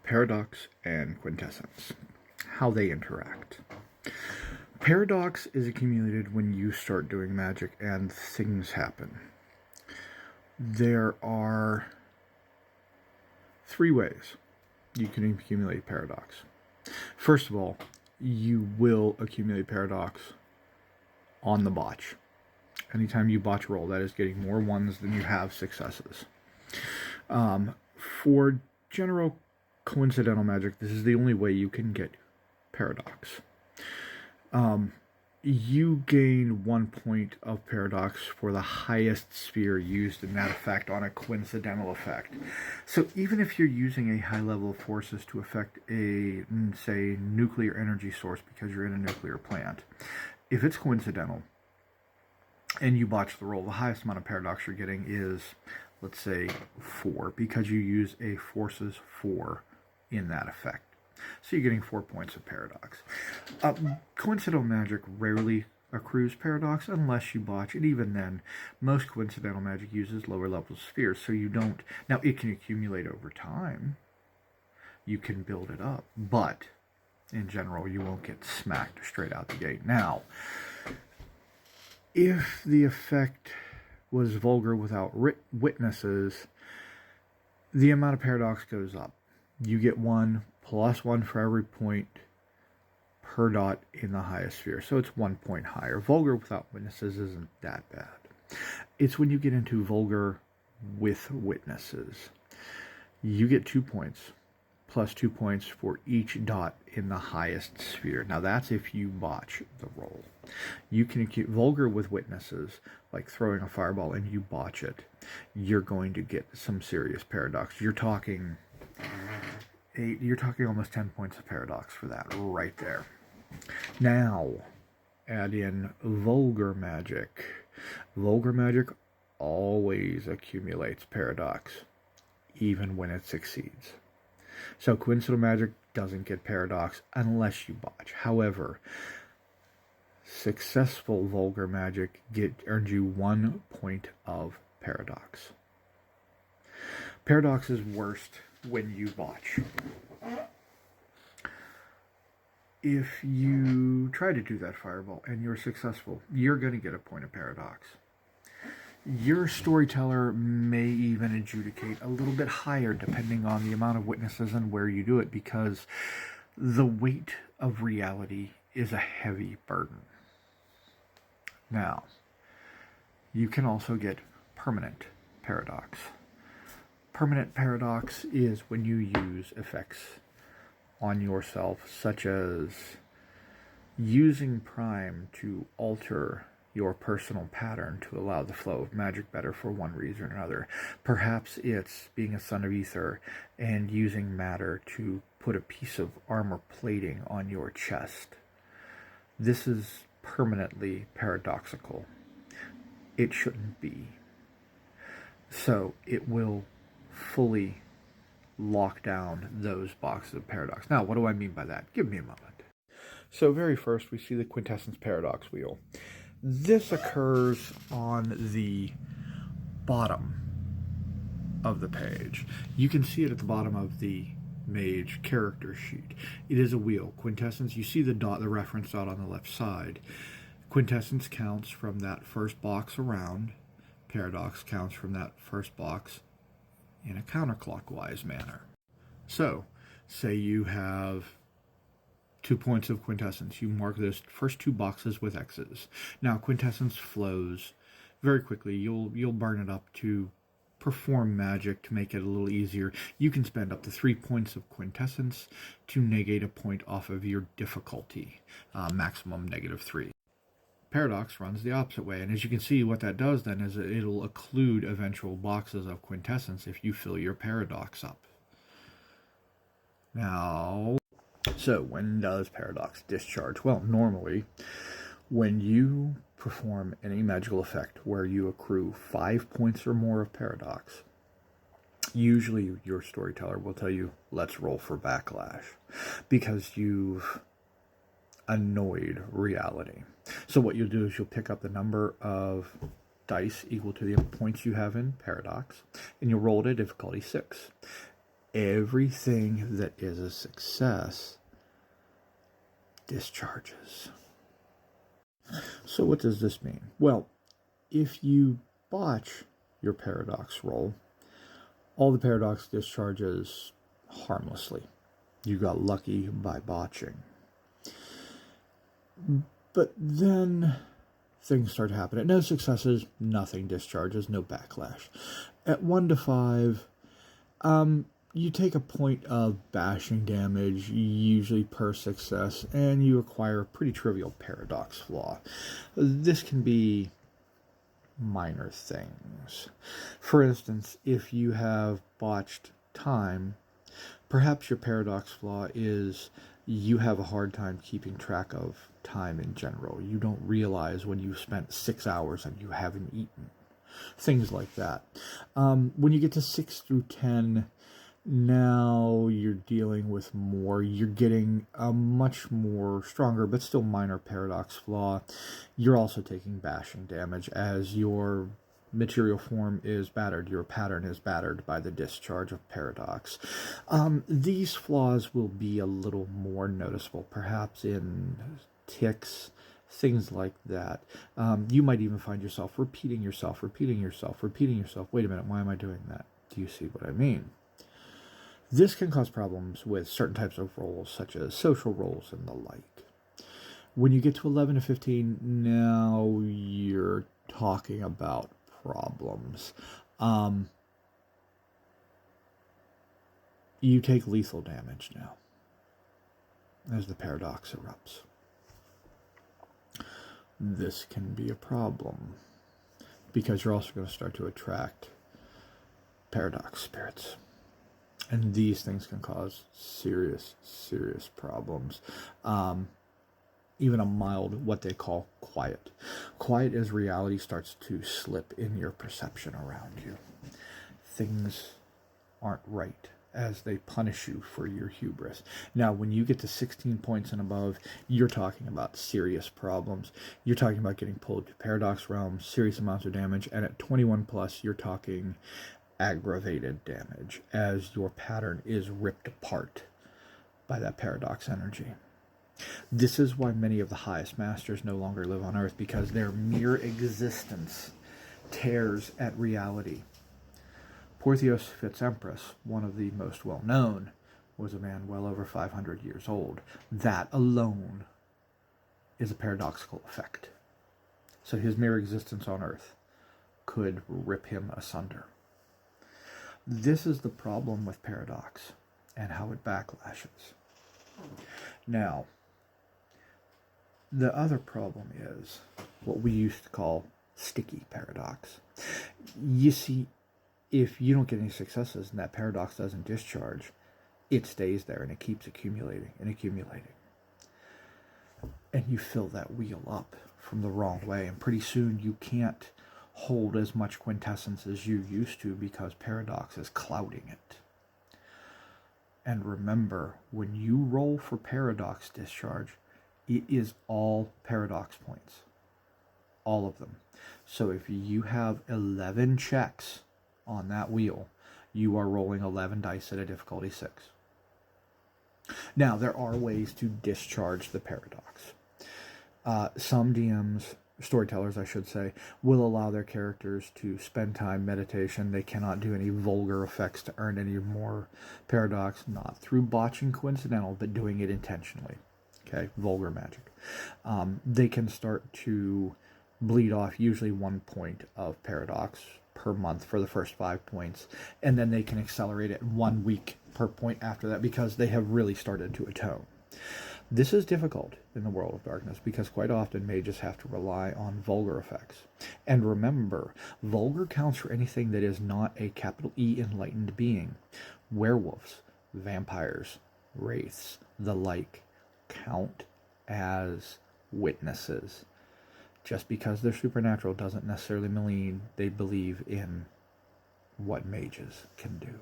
Paradox and Quintessence. How they interact. Paradox is accumulated when you start doing magic and things happen. There are 3 ways you can accumulate paradox. First of all, you will accumulate paradox on the botch. Anytime you botch roll, that is getting more 1s than you have successes. For general coincidental magic, this is the only way you can get paradox. You gain 1 point of paradox for the highest sphere used in that effect on a coincidental effect. So even if you're using a high level of forces to affect a, say, nuclear energy source because you're in a nuclear plant, if it's coincidental and you botch the roll, the highest amount of paradox you're getting is, let's say, 4, because you use a forces 4 in that effect. So you're getting 4 points of paradox. Coincidental magic rarely accrues paradox unless you botch, and even then, most coincidental magic uses lower level spheres, so you don't... Now, it can accumulate over time. You can build it up, but in general, you won't get smacked straight out the gate. Now, if the effect was vulgar without witnesses, the amount of paradox goes up. You get 1 plus 1 for every point per dot in the highest sphere. So it's 1 point higher. Vulgar without witnesses isn't that bad. It's when you get into vulgar with witnesses. You get 2 points plus 2 points for each dot in the highest sphere. Now that's if you botch the roll. You can accumulate vulgar with witnesses, like throwing a fireball and you botch it. You're going to get some serious paradox. You're talking almost 10 points of paradox for that right there. Now, add in vulgar magic. Vulgar magic always accumulates paradox, even when it succeeds. So coincidental magic doesn't get paradox unless you botch. However, successful vulgar magic earns you 1 point of paradox. Paradox is worst when you botch. If you try to do that fireball and you're successful, you're going to get a point of paradox. Your storyteller may even adjudicate a little bit higher depending on the amount of witnesses and where you do it, because the weight of reality is a heavy burden. Now, you can also get permanent paradox. Permanent paradox is when you use effects on yourself, such as using Prime to alter your personal pattern to allow the flow of magic better for one reason or another. Perhaps it's being a son of ether and using matter to put a piece of armor plating on your chest. This is permanently paradoxical. It shouldn't be. So it will fully lock down those boxes of paradox. Now, what do I mean by that? Give me a moment. So very first, we see the Quintessence Paradox wheel. This occurs on the bottom of the page. You can see it at the bottom of the mage character sheet. It is a wheel. Quintessence, you see the dot, the reference dot on the left side. Quintessence counts from that first box around. Paradox counts from that first box in a counterclockwise manner. So, say you have 2 points of quintessence. You mark those first 2 boxes with X's. Now, quintessence flows very quickly. You'll burn it up to perform magic to make it a little easier. You can spend up to 3 points of quintessence to negate a point off of your difficulty, maximum -3. Paradox runs the opposite way, and as you can see, what that does then is it'll occlude eventual boxes of quintessence if you fill your paradox up. Now, so when does paradox discharge? Well, normally, when you perform any magical effect where you accrue 5 points or more of paradox, usually your storyteller will tell you, let's roll for backlash, because you've annoyed reality. So what you'll do is you'll pick up the number of dice equal to the points you have in paradox, and you'll roll it at difficulty 6. everything that is a success discharges. So what does this mean? Well, if you botch your paradox roll, all the paradox discharges harmlessly. You got lucky by botching. But then things start happening. No successes, nothing discharges, no backlash. At 1 to 5, you take a point of bashing damage, usually per success, and you acquire a pretty trivial paradox flaw. This can be minor things. For instance, if you have botched time, perhaps your paradox flaw is you have a hard time keeping track of time in general. You don't realize when you've spent 6 hours and you haven't eaten. Things like that. When you get to 6 through 10, now you're dealing with more. You're getting a much more stronger, but still minor paradox flaw. You're also taking bashing damage as your material form is battered. Your pattern is battered by the discharge of paradox. These flaws will be a little more noticeable, perhaps in ticks, things like that. You might even find yourself repeating yourself. Wait a minute, why am I doing that? Do you see what I mean? This can cause problems with certain types of roles, such as social roles and the like. When you get to 11 to 15, now you're talking about problems. You take lethal damage now as the paradox erupts. This can be a problem because you're also going to start to attract paradox spirits. And these things can cause serious, serious problems. Even a mild, what they call quiet. Quiet as reality starts to slip in your perception around you. Things aren't right as they punish you for your hubris. Now, when you get to 16 points and above, you're talking about serious problems. You're talking about getting pulled to paradox realms, serious amounts of damage, and at 21 plus, you're talking aggravated damage as your pattern is ripped apart by that paradox energy. This is why many of the highest masters no longer live on Earth, because their mere existence tears at reality. Portheos Fitzempress, one of the most well-known, was a man well over 500 years old. That alone is a paradoxical effect. So his mere existence on Earth could rip him asunder. This is the problem with paradox and how it backlashes. Now, the other problem is what we used to call sticky paradox. You see, if you don't get any successes and that paradox doesn't discharge, it stays there and it keeps accumulating and accumulating. And you fill that wheel up from the wrong way, and pretty soon you can't hold as much quintessence as you used to because paradox is clouding it. And remember, when you roll for paradox discharge, it is all paradox points. All of them. So if you have 11 checks on that wheel, you are rolling 11 dice at a difficulty 6. Now, there are ways to discharge the paradox. Some DMs, storytellers I should say, will allow their characters to spend time meditation. They cannot do any vulgar effects to earn any more paradox, not through botching coincidental, but doing it intentionally. Okay, vulgar magic. They can start to bleed off usually 1 point of paradox per month for the first 5 points, and then they can accelerate it 1 week per point after that because they have really started to atone. This is difficult in the world of darkness because quite often mages have to rely on vulgar effects. And remember, vulgar counts for anything that is not a capital E enlightened being. Werewolves, vampires, wraiths, the like, count as witnesses. Just because they're supernatural doesn't necessarily mean they believe in what mages can do.